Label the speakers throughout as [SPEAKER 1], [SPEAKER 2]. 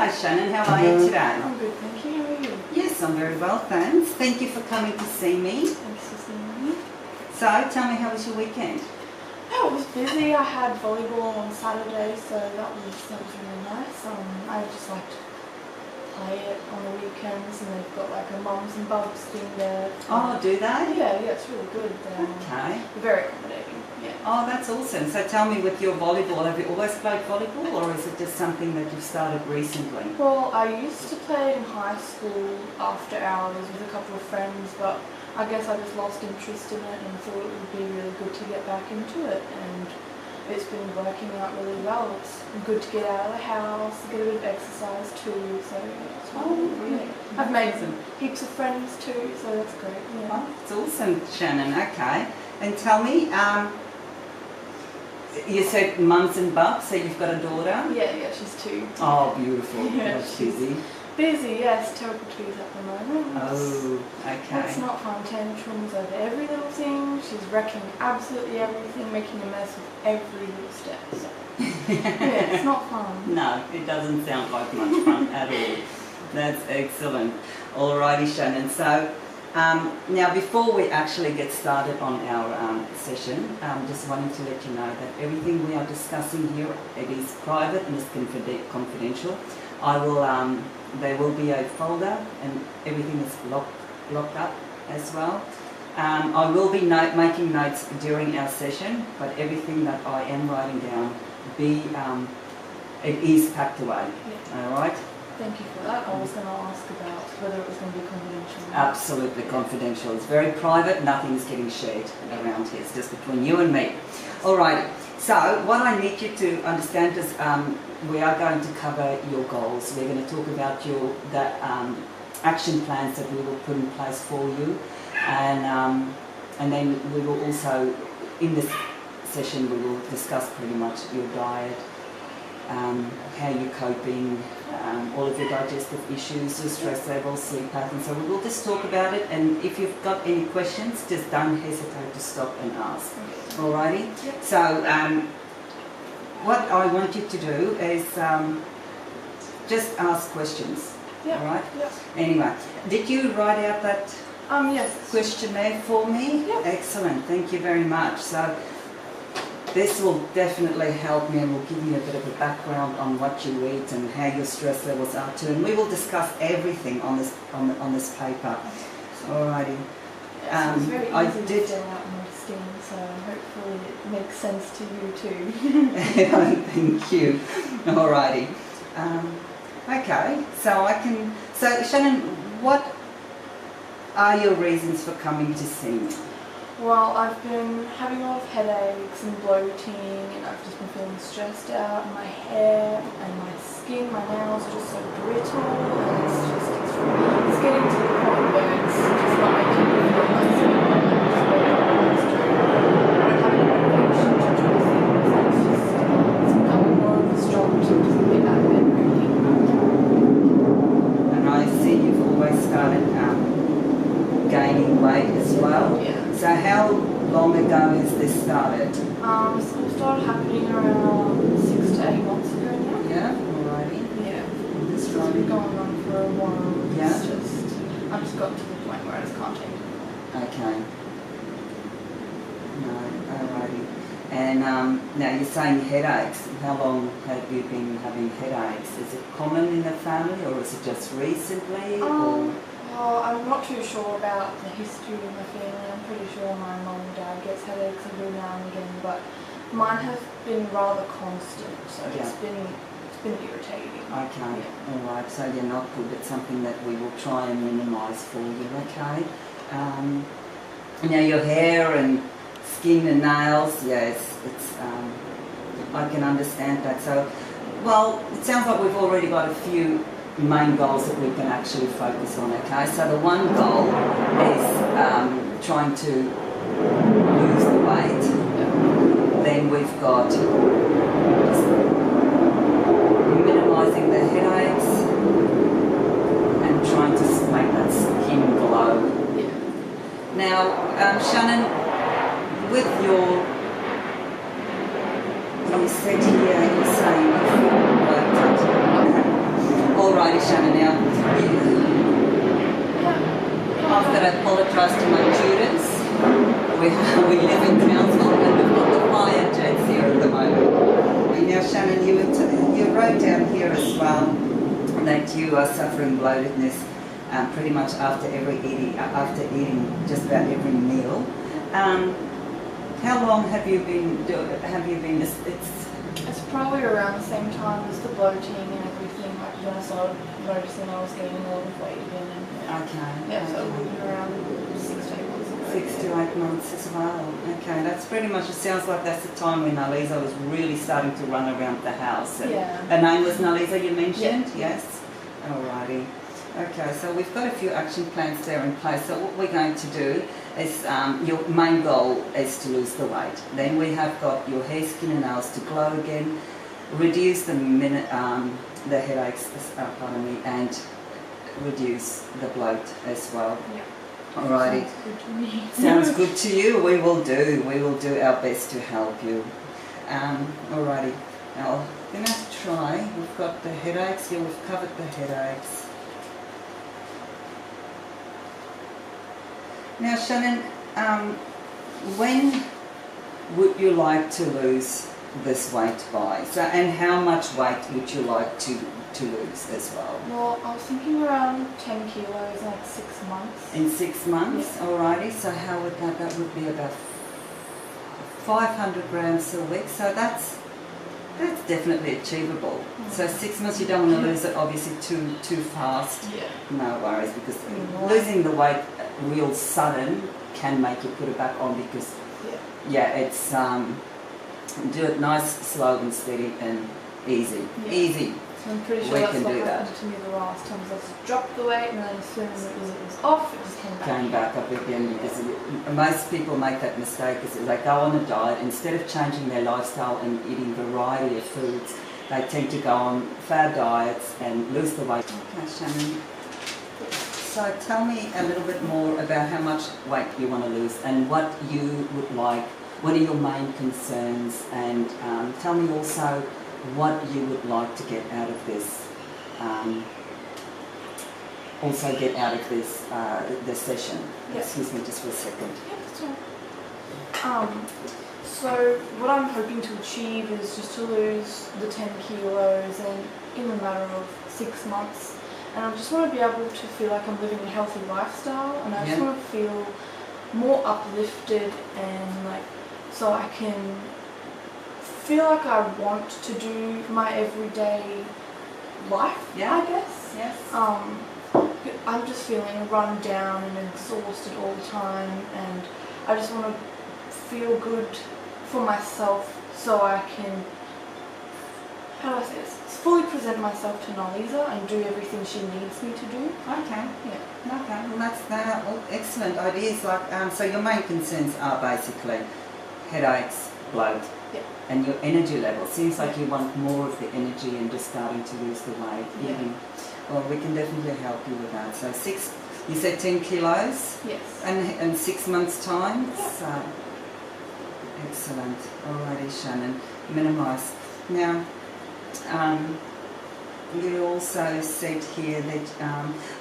[SPEAKER 1] Hi Shannon, how are you today?
[SPEAKER 2] I'm good, thank you. How are you?
[SPEAKER 1] Yes, I'm very well, thanks. Thank you for coming to see me.
[SPEAKER 2] Thanks for seeing me.
[SPEAKER 1] So, tell me, how was your weekend?
[SPEAKER 2] Yeah, it was busy. I had volleyball on Saturday, so that was really nice. I just like to play it on the weekends, and they've got like a mums and bubs thing there.
[SPEAKER 1] Oh, do they?
[SPEAKER 2] Yeah, it's really good.
[SPEAKER 1] Okay.
[SPEAKER 2] Very accommodating. Yeah.
[SPEAKER 1] Oh, that's awesome. So tell me, with your volleyball, have you always played volleyball, or is it just something that you've started recently?
[SPEAKER 2] Well, I used to play it in high school after hours with a couple of friends, but I guess I just lost interest in it and thought it would be really good to get back into it, and it's been working out really well. It's good to get out of the house, get a bit of exercise too, so it's really I've made some heaps of friends too, so that's great. Yeah.
[SPEAKER 1] Oh, it's awesome, Shannon. Okay. And tell me, you said mums and bubs, so you've got a daughter?
[SPEAKER 2] Yeah, she's 2.
[SPEAKER 1] Oh, beautiful.
[SPEAKER 2] Yeah,
[SPEAKER 1] That's busy.
[SPEAKER 2] Busy, yes, terrible twos at the moment.
[SPEAKER 1] Oh, okay.
[SPEAKER 2] It's not fun. Tantrums over every little thing. She's wrecking absolutely everything, making a mess with every little step. So, yeah, it's not fun.
[SPEAKER 1] No, it doesn't sound like much fun at all. That's excellent. Alrighty, Shannon. So, now before we actually get started on our session, just wanting to let you know that everything we are discussing here, it is private and it's confidential. There will be a folder and everything is locked up as well. I will be making notes during our session, but everything that I am writing down, it is packed away.
[SPEAKER 2] Yeah.
[SPEAKER 1] Alright?
[SPEAKER 2] Thank you for that. I was going to ask about whether it was going to be confidential.
[SPEAKER 1] Absolutely confidential. It's very private, nothing's getting shared around here. It's just between you and me. Alright, so what I need you to understand is we are going to cover your goals. We're going to talk about the action plans that we will put in place for you, and then we will also, in this session, we will discuss pretty much your diet, how you're coping, all of your digestive issues, your stress levels, sleep patterns. So we will just talk about it, and if you've got any questions, just don't hesitate to stop and ask. Alrighty?
[SPEAKER 2] Yep.
[SPEAKER 1] So what I want you to do is just ask questions.
[SPEAKER 2] Yep.
[SPEAKER 1] Alright?
[SPEAKER 2] Yep.
[SPEAKER 1] Anyway, did you write out that
[SPEAKER 2] Yes.
[SPEAKER 1] questionnaire for me?
[SPEAKER 2] Yep.
[SPEAKER 1] Excellent, thank you very much. So this will definitely help me and will give me a bit of a background on what you eat and how your stress levels are too. And we will discuss everything on this paper. Alrighty.
[SPEAKER 2] Yes, it's very
[SPEAKER 1] I
[SPEAKER 2] easy to
[SPEAKER 1] did-
[SPEAKER 2] fill out my skin, so hopefully it makes sense to you too.
[SPEAKER 1] Thank you. Alrighty. Okay, so Shannon, what are your reasons for coming to see me?
[SPEAKER 2] Well, I've been having a lot of headaches and bloating, and I've just been feeling stressed out. My hair and my skin, my nails are just so brittle, and it's getting to the point where it's just not making me feel nice anymore. I don't have any motivation to do things. It's becoming more of a struggle to just get out of bed really.
[SPEAKER 1] And I see you've always started gaining weight as well.
[SPEAKER 2] Yeah.
[SPEAKER 1] So how long ago has this started?
[SPEAKER 2] So it started happening around 6 to 8 months ago now.
[SPEAKER 1] Yeah, alrighty.
[SPEAKER 2] Yeah.
[SPEAKER 1] This
[SPEAKER 2] It's been going on for a while.
[SPEAKER 1] Yeah.
[SPEAKER 2] I've just got to the point where I just can't take it.
[SPEAKER 1] Okay. No, alrighty. And now you're saying headaches. How long have you been having headaches? Is it common in the family, or is it just recently? Or?
[SPEAKER 2] Well, I'm not too sure about the history of my family. I'm pretty sure my mum and dad gets headaches every now and again, but mine have been rather constant, so
[SPEAKER 1] Yeah.
[SPEAKER 2] it's been irritating.
[SPEAKER 1] Okay,
[SPEAKER 2] Yeah.
[SPEAKER 1] alright, so you're not good. It's something that we will try and minimise for you, okay? Now your hair and skin and nails, yes, I can understand that. So, well, it sounds like we've already got a few main goals that we can actually focus on, okay? So the one goal is trying to lose the weight. Then we've got minimising the headaches and trying to make that skin glow. Now, Shannon, with you said here, you're saying you feel bloated. Alrighty, Shannon. Now, after I apologise to my tutors, we live in Townsville and we've got the fire jets here at the moment. And now, Shannon, you wrote down here as well that you are suffering bloatedness pretty much after eating just about every meal. How long have you been
[SPEAKER 2] It's probably around the same time as the bloating and everything. Like when I started noticing I was gaining a lot of weight again. And,
[SPEAKER 1] okay?
[SPEAKER 2] yeah, so it would have been around 6 to 8 months ago.
[SPEAKER 1] 6 to 8 months as well. Okay, that's pretty much. It sounds like that's the time when Nalisa was really starting to run around the house. And
[SPEAKER 2] Yeah.
[SPEAKER 1] her name was Nalisa, you mentioned.
[SPEAKER 2] Yeah.
[SPEAKER 1] Yes. Alrighty. Okay, so we've got a few action plans there in place. So what we're going to do is your main goal is to lose the weight. Then we have got your hair, skin and nails to glow again, reduce the headaches, and reduce the bloat as well.
[SPEAKER 2] Yeah.
[SPEAKER 1] Alrighty.
[SPEAKER 2] Sounds good to me.
[SPEAKER 1] Sounds good to you. We will do our best to help you. Alrighty. Now I'm going to try. We've got the headaches here. We've covered the headaches. Now, Shannon, when would you like to lose this weight by? So, and how much weight would you like to lose as well?
[SPEAKER 2] Well, I was thinking around 10 kilos in like 6 months.
[SPEAKER 1] In 6 months,
[SPEAKER 2] Yeah.
[SPEAKER 1] alrighty. So how would that would be about 500 grams a week. So that's definitely achievable. So 6 months, you don't want to lose it obviously too fast.
[SPEAKER 2] Yeah.
[SPEAKER 1] No worries, because
[SPEAKER 2] Mm.
[SPEAKER 1] losing the weight real sudden can make you put it back on, because it's do it nice, slow and steady and easy.
[SPEAKER 2] Yeah.
[SPEAKER 1] Easy.
[SPEAKER 2] I'm pretty sure
[SPEAKER 1] We
[SPEAKER 2] that's
[SPEAKER 1] can
[SPEAKER 2] what
[SPEAKER 1] do
[SPEAKER 2] happened
[SPEAKER 1] that.
[SPEAKER 2] to me the last time. I just dropped the weight and then as soon as it was off, it just came back.
[SPEAKER 1] Came back up again, because most people make that mistake, is they go on a diet, instead of changing their lifestyle and eating variety of foods, they tend to go on fad diets and lose the weight. Okay, Shannon. So tell me a little bit more about how much weight you want to lose and what you would like, what are your main concerns, and tell me also what you would like to get out of this. This session.
[SPEAKER 2] Yeah.
[SPEAKER 1] Excuse me just for a second.
[SPEAKER 2] Yeah, that's all right. So what I'm hoping to achieve is just to lose the 10 kilos and in a matter of 6 months. And I just want to be able to feel like I'm living a healthy lifestyle, and I just want to feel more uplifted, and like so I can feel like I want to do my everyday life,
[SPEAKER 1] Yeah.
[SPEAKER 2] I guess.
[SPEAKER 1] Yes.
[SPEAKER 2] I'm just feeling run down and exhausted all the time, and I just want to feel good for myself so I can, how do I say this, fully present myself to Nalisa and do everything she needs me to do.
[SPEAKER 1] Okay.
[SPEAKER 2] Yeah.
[SPEAKER 1] Okay. Well, that's all excellent ideas. Like, so your main concerns are basically headaches, bloat, and your energy level. Seems like you want more of the energy and just starting to lose the weight.
[SPEAKER 2] Yeah.
[SPEAKER 1] Well, we can definitely help you with that. So you said 10 kilos?
[SPEAKER 2] Yes.
[SPEAKER 1] And in 6 months' time?
[SPEAKER 2] Yeah.
[SPEAKER 1] So, excellent. Alrighty, Shannon. Minimise. Now, you also said here that,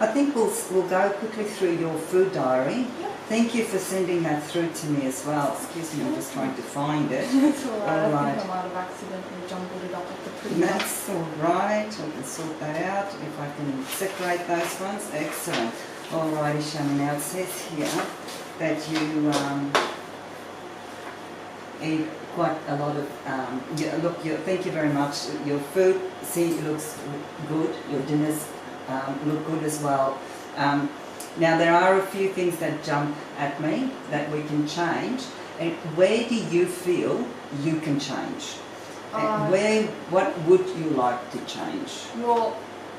[SPEAKER 1] I think we'll go quickly through your food diary.
[SPEAKER 2] Yeah.
[SPEAKER 1] Thank you for sending that through to me as well. Excuse me, I'm just trying to find it.
[SPEAKER 2] It's alright. I
[SPEAKER 1] Alright.
[SPEAKER 2] think I might have accidentally jumbled it up at the pretty
[SPEAKER 1] That's alright, we can sort that out if I can separate those ones. Excellent. Alrighty, Shannon, now it says here that you eat quite a lot of, thank you very much. Your food, looks good. Your dinners look good as well. Now there are a few things that jump at me that we can change. And where do you feel you can change? What would you like to change?
[SPEAKER 2] Well,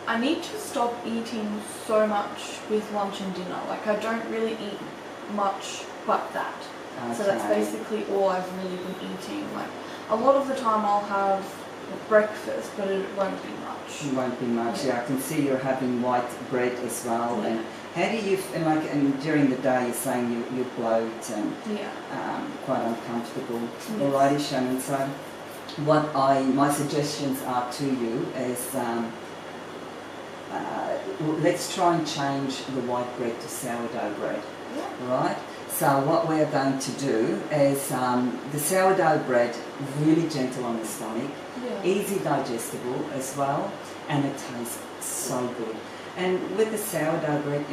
[SPEAKER 2] I need to stop eating so much with lunch and dinner. Like, I don't really eat much but that.
[SPEAKER 1] Okay.
[SPEAKER 2] So that's basically all I've really been eating. Like, a lot of the time I'll have breakfast, but it won't be much.
[SPEAKER 1] It won't be much.
[SPEAKER 2] Yeah.
[SPEAKER 1] Yeah, I can see you're having white bread as well.
[SPEAKER 2] Yeah.
[SPEAKER 1] And how do you and during the day you're saying you bloat and quite uncomfortable.
[SPEAKER 2] Yes.
[SPEAKER 1] Alrighty, Shannon. So my suggestions are to you is let's try and change the white bread to sourdough bread,
[SPEAKER 2] Yeah.
[SPEAKER 1] right? So what we're going to do is the sourdough bread, really gentle on the stomach,
[SPEAKER 2] Yeah.
[SPEAKER 1] easy digestible as well, and it tastes so good. And with the sourdough bread,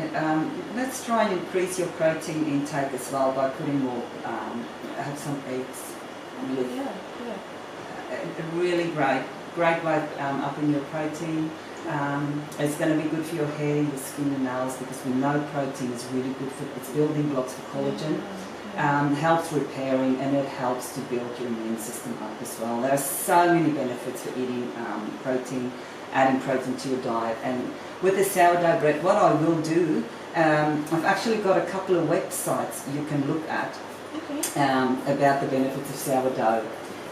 [SPEAKER 1] let's try and increase your protein intake as well by putting more, have some eggs with
[SPEAKER 2] Yeah. Yeah.
[SPEAKER 1] a really great way of upping your protein. It's going to be good for your hair, your skin, and nails because we know protein is really good for it's building blocks for collagen. Helps repairing and it helps to build your immune system up as well. There are so many benefits for eating protein, adding protein to your diet. And with the sourdough bread, what I will do, I've actually got a couple of websites you can look at about the benefits of sourdough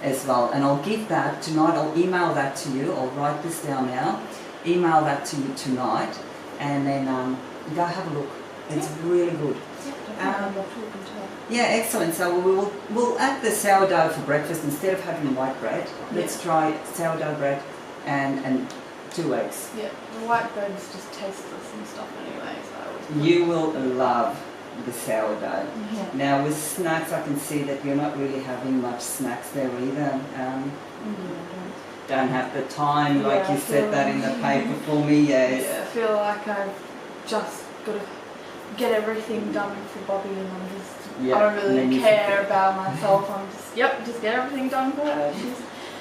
[SPEAKER 1] as well. And I'll give that tonight, I'll email that to you, I'll write this down now, email that to you tonight, and then go have a look. It's really good. Yeah, excellent. So we'll add the sourdough for breakfast instead of having white bread. Let's try sourdough bread and 2 eggs.
[SPEAKER 2] Yeah, the white bread is just tasteless and stuff anyway, so I always
[SPEAKER 1] You will love the sourdough.
[SPEAKER 2] Yeah.
[SPEAKER 1] Now with snacks, I can see that you're not really having much snacks there either. Don't have the time, like
[SPEAKER 2] Yeah,
[SPEAKER 1] you
[SPEAKER 2] I
[SPEAKER 1] said
[SPEAKER 2] feel
[SPEAKER 1] that in the
[SPEAKER 2] like-
[SPEAKER 1] paper for me. Yes.
[SPEAKER 2] Yeah, I feel like I've just got to get everything done for Bobby, and I'm just
[SPEAKER 1] Yeah,
[SPEAKER 2] I don't
[SPEAKER 1] and then
[SPEAKER 2] really
[SPEAKER 1] you
[SPEAKER 2] care about myself. I'm just just get everything done for her.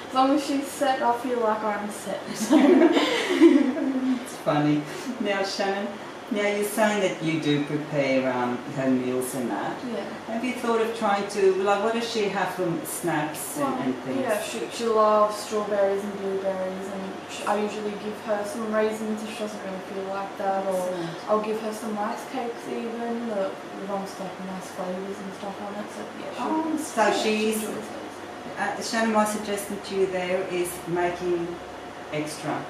[SPEAKER 2] As long as she's set, I feel like I'm set.
[SPEAKER 1] It's funny. Now, Shannon, now you're saying that you do prepare her meals and that.
[SPEAKER 2] Yeah.
[SPEAKER 1] Have you thought of trying to, like, what does she have for snacks and things?
[SPEAKER 2] Yeah, she loves strawberries and blueberries, and I usually give her some raisins if she doesn't really feel like that, or
[SPEAKER 1] Excellent.
[SPEAKER 2] I'll give her some rice cakes even. The ones like nice flavours and stuff on it. So yeah,
[SPEAKER 1] So
[SPEAKER 2] she
[SPEAKER 1] she's,
[SPEAKER 2] enjoys those.
[SPEAKER 1] Shannon, my suggestion to you there is making extra.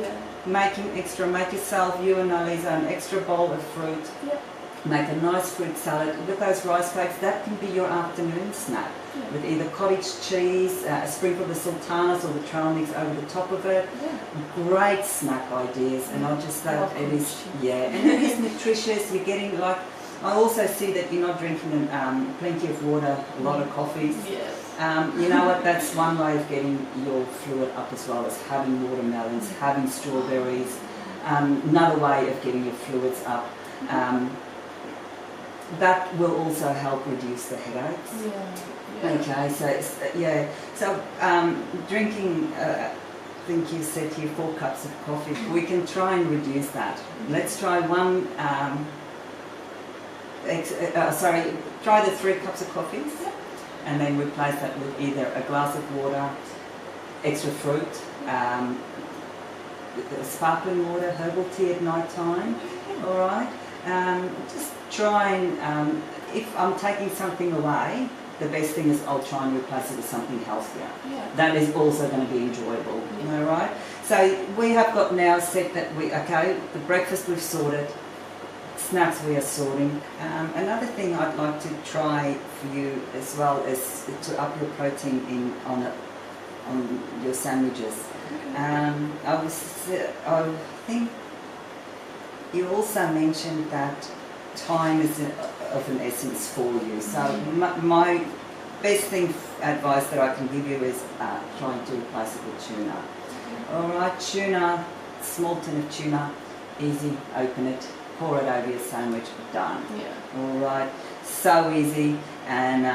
[SPEAKER 2] Yeah.
[SPEAKER 1] Making extra, make yourself, you and Aliza, an extra bowl of fruit.
[SPEAKER 2] Yep.
[SPEAKER 1] Make a nice fruit salad with those rice cakes. That can be your afternoon snack.
[SPEAKER 2] Yeah.
[SPEAKER 1] With either cottage cheese, a sprinkle of the sultanas or the trail mix over the top of it.
[SPEAKER 2] Yeah.
[SPEAKER 1] Great snack ideas, and I just thought
[SPEAKER 2] Love
[SPEAKER 1] it is,
[SPEAKER 2] cottage cheese.
[SPEAKER 1] yeah, and it is nutritious. You're getting, like, I also see that you're not drinking plenty of water, a lot of coffees.
[SPEAKER 2] Yes.
[SPEAKER 1] You know what, that's one way of getting your fluid up as well, as having watermelons, having strawberries. Another way of getting your fluids up. That will also help reduce the headaches.
[SPEAKER 2] Yeah.
[SPEAKER 1] Okay, so it's, yeah, so drinking, I think you said here 4 cups of coffee. We can try and reduce that. Let's try try the 3 cups of coffee, and then replace that with either a glass of water, extra fruit, sparkling water, herbal tea at night time. All right. Just try and if I'm taking something away, the best thing is I'll try and replace it with something healthier.
[SPEAKER 2] Yeah.
[SPEAKER 1] That is also going to be enjoyable.
[SPEAKER 2] Yeah.
[SPEAKER 1] All right. So we have got now set that the breakfast we've sorted, snacks we are sorting. Another thing I'd like to try for you as well is to up your protein on your sandwiches. I think you also mentioned that time is of an essence for you. So my best advice that I can give you is trying to replace it with tuna. All right, tuna, small tin of tuna, easy, open it, pour it over your sandwich, done.
[SPEAKER 2] Yeah.
[SPEAKER 1] All right, so easy, and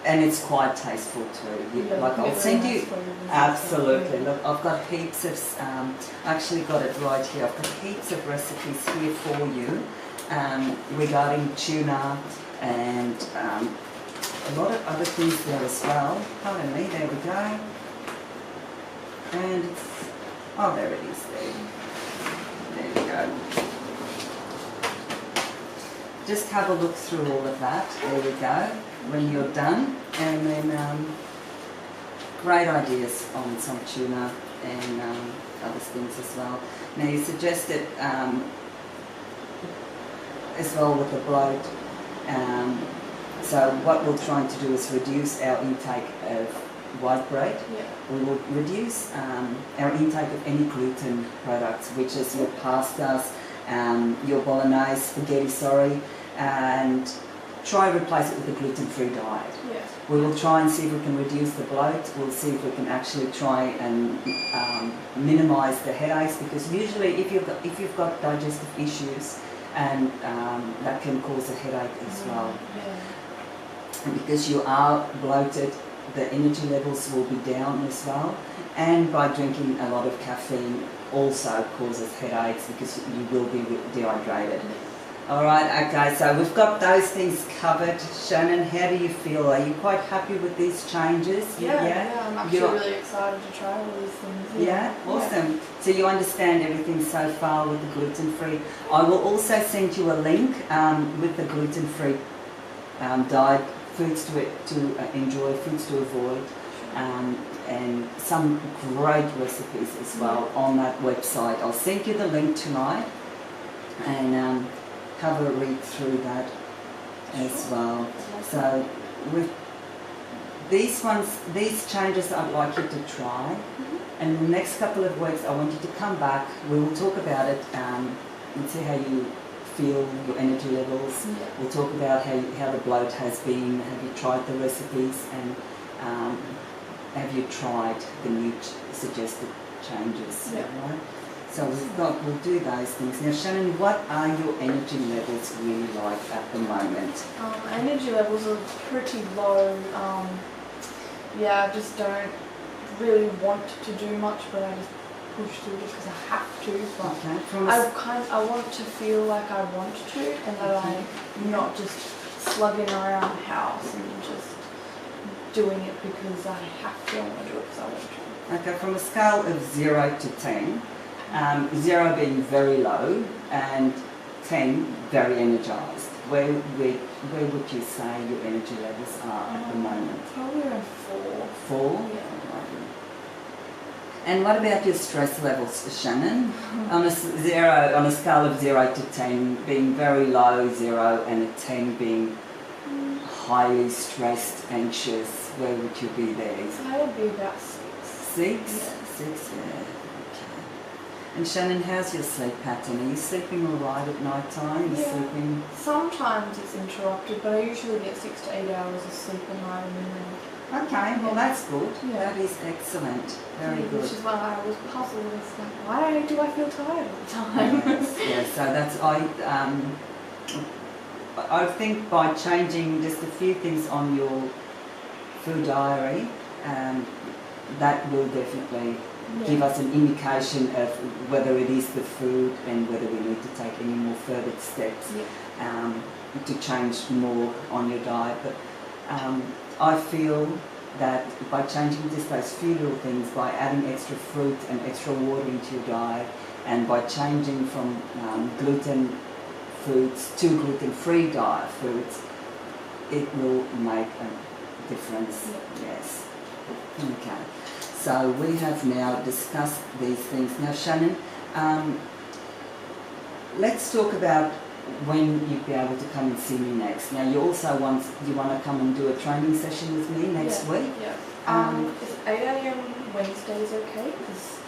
[SPEAKER 1] it's quite tasteful too.
[SPEAKER 2] Yeah,
[SPEAKER 1] Like I'll
[SPEAKER 2] really
[SPEAKER 1] send
[SPEAKER 2] nice
[SPEAKER 1] you,
[SPEAKER 2] flavours and
[SPEAKER 1] absolutely.
[SPEAKER 2] stuff.
[SPEAKER 1] Look, I've got heaps of, I actually got it right here. I've got heaps of recipes here for you regarding tuna and a lot of other things there as well. Pardon me, there we go. And there it is there. There we go. Just have a look through all of that. There we go. When you're done, and then great ideas on some tuna and other things as well. Now you suggested as well with the bloat. So what we're trying to do is reduce our intake of white bread.
[SPEAKER 2] Yeah.
[SPEAKER 1] We will reduce our intake of any gluten products, which is your pastas, your bolognese, spaghetti, and try and replace it with a gluten-free diet.
[SPEAKER 2] Yeah.
[SPEAKER 1] We will try and see if we can reduce the bloat. We'll see if we can actually try and minimise the headaches, because usually if you've got digestive issues, and that can cause a headache as well.
[SPEAKER 2] Yeah.
[SPEAKER 1] And because you are bloated, the energy levels will be down as well. And by drinking a lot of caffeine also causes headaches because you will be dehydrated. All right, okay, so we've got those things covered. Shannon, how do you feel? Are you quite happy with these changes?
[SPEAKER 2] Yeah, I'm actually really excited to try all these things.
[SPEAKER 1] Yeah, awesome. So you understand everything so far with the gluten-free. I will also send you a link with the gluten-free diet, foods to enjoy, foods to avoid, and some great recipes as well on that website. I'll send you the link tonight, and have a read through that as well. So with these changes I'd like you to try, and in the next couple of weeks I want you to come back. We will talk about it and see how you feel, your energy levels.
[SPEAKER 2] Yeah.
[SPEAKER 1] We'll talk about how the bloat has been. Have you tried the recipes, and have you tried the new suggested changes?
[SPEAKER 2] Yeah.
[SPEAKER 1] Right? So we'll do those things. Now Shannon, what are your energy levels really like at the moment?
[SPEAKER 2] Energy levels are pretty low. I just don't really want to do much, but I just push through just because I have to. But I want to feel like I want to, and that I'm not just slugging around the house and just doing it because I have to. I want to do it because I want to.
[SPEAKER 1] Okay, from a scale of 0 to 10, 0 being very low and 10 very energized. Where would you say your energy levels are at the moment?
[SPEAKER 2] Probably around 4.
[SPEAKER 1] 4?
[SPEAKER 2] Yeah.
[SPEAKER 1] And what about your stress levels, Shannon? On a scale of 0 to 10, being very low, 0, and a 10 being highly stressed, anxious, where would you be there?
[SPEAKER 2] I would be about 6.
[SPEAKER 1] 6?
[SPEAKER 2] Yeah.
[SPEAKER 1] 6, yeah. And Shannon, how's your sleep pattern? Are you sleeping all right at night time? Sleeping?
[SPEAKER 2] Sometimes it's interrupted, but I usually get 6 to 8 hours of sleep a night minimum.
[SPEAKER 1] Okay, well that's good.
[SPEAKER 2] Yeah.
[SPEAKER 1] That is excellent. Very good.
[SPEAKER 2] Which is why I was puzzled. It's like, why do I feel tired all the time?
[SPEAKER 1] Yes, so that's I think by changing just a few things on your food diary, that will definitely give us an indication of whether it is the food and whether we need to take any more further steps to change more on your diet. But I feel that by changing just those few little things, by adding extra fruit and extra water into your diet, and by changing from gluten foods to gluten-free diet foods, it will make a difference. Yes. Okay. So we have now discussed these things. Now Shannon, let's talk about when you'd be able to come and see me next. Now you also want to come and do a training session with me next week?
[SPEAKER 2] Yeah. Is 8 a.m. Wednesdays okay? Because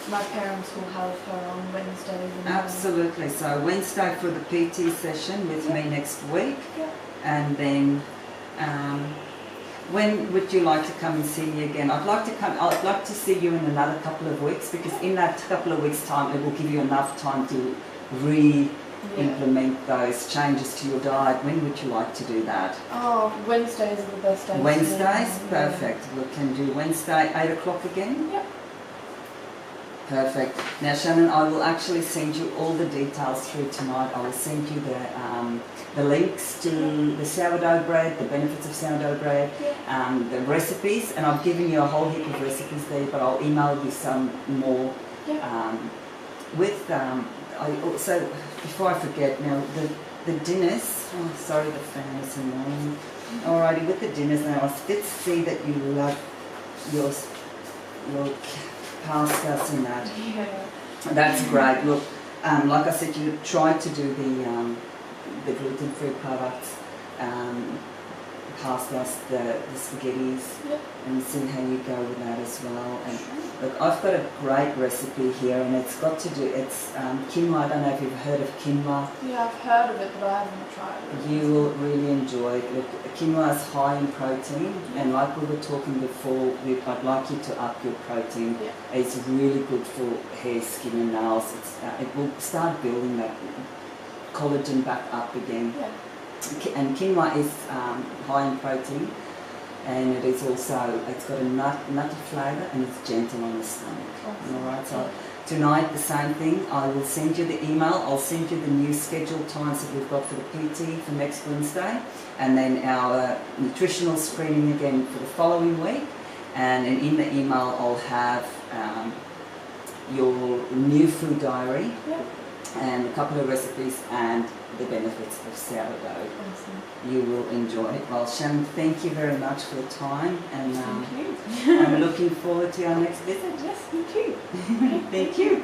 [SPEAKER 2] my parents will have her on Wednesdays.
[SPEAKER 1] Absolutely. So Wednesday for the PT session with me next week.
[SPEAKER 2] Yeah.
[SPEAKER 1] And then when would you like to come and see me again? I'd like to see you in another couple of weeks, because in that couple of weeks' time it will give you enough time to implement those changes to your diet. When would you like to do that?
[SPEAKER 2] Wednesdays are the best days.
[SPEAKER 1] Wednesdays? Perfect. We can do Wednesday, 8 o'clock again?
[SPEAKER 2] Yep.
[SPEAKER 1] Perfect. Now Shannon, I will actually send you all the details through tonight. I will send you the links to the sourdough bread, the benefits of sourdough bread, the recipes, and I've given you a whole heap of recipes there, but I'll email you some more. I also, before I forget now, the dinners, sorry the fan is annoying. Alrighty, with the dinners now, I did see that you love your pastas and that.
[SPEAKER 2] Yeah.
[SPEAKER 1] That's great. Look, like I said, you tried to do the gluten-free products, past us the spaghettis
[SPEAKER 2] Yep.
[SPEAKER 1] and see how you go with that as well. And look, I've got a great recipe here, and it's got to do, it's quinoa. I don't know if you've heard of quinoa.
[SPEAKER 2] Yeah, I've heard of it, but I haven't tried it.
[SPEAKER 1] You will really enjoy it. Look, quinoa is high in protein, and like we were talking before, I'd like you to up your protein.
[SPEAKER 2] Yeah.
[SPEAKER 1] It's really good for hair, skin and nails. It will start building that collagen back up again.
[SPEAKER 2] Yeah.
[SPEAKER 1] And quinoa is high in protein, and it is also, it's got a nutty flavour, and it's gentle on the stomach.
[SPEAKER 2] Awesome.
[SPEAKER 1] Alright, so tonight the same thing. I will send you the email. I'll send you the new scheduled times that we've got for the PT for next Wednesday, and then our nutritional screening again for the following week. And in the email I'll have your new food diary
[SPEAKER 2] Yep.
[SPEAKER 1] and a couple of recipes and the benefits of sourdough.
[SPEAKER 2] Awesome.
[SPEAKER 1] You will enjoy it. Well, Shannon, thank you very much for the time, and
[SPEAKER 2] Thank you.
[SPEAKER 1] I'm looking forward to our next visit.
[SPEAKER 2] Yes, me too.
[SPEAKER 1] Thank you.